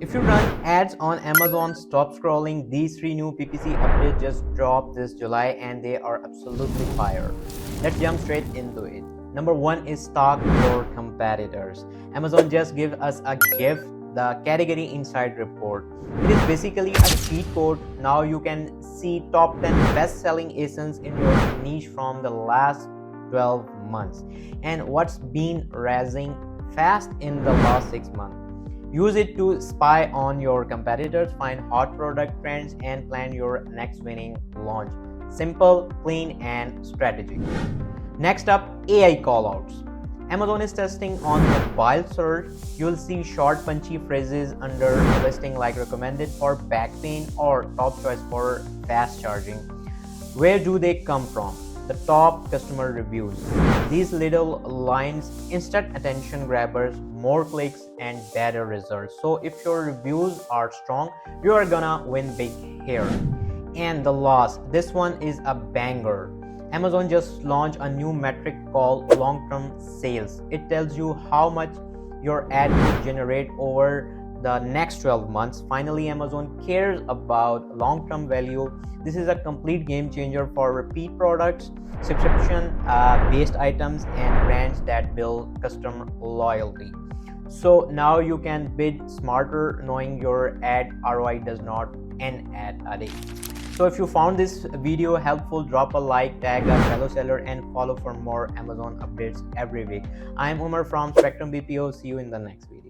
If you run ads on Amazon, stop scrolling. These 3 new PPC updates just dropped this July and they are absolutely fire. Let's jump straight into it. Number 1 is stalk your competitors. Amazon just gave us a gift, the Category Insight Report. It is basically a cheat code. Now you can see top 10 best-selling ASINs in your niche from the last 12 months and what's been rising fast in the last 6 months. Use it to spy on your competitors, find hot product trends, and plan your next winning launch. Simple, clean, and strategic. Next up, AI callouts. Amazon is testing on mobile search. You'll see short, punchy phrases under a listing like recommended for back pain or top choice for fast charging. Where do they come from? The top customer reviews. These little lines, instant attention grabbers, more clicks and better results. So if your reviews are strong, you are gonna win big here. And the last, this one is a banger. Amazon just launched a new metric called long-term sales. It tells you how much your ad will generate over the next 12 months. Finally, Amazon cares about long-term value. This is a complete game changer for repeat products, subscription based items, and brands that build customer loyalty. So now you can bid smarter, knowing your ad ROI does not end at a day. So if you found this video helpful, drop a like, tag a fellow seller, and follow for more Amazon updates every week. I am Umar from SpectrumBPO. See you in the next video.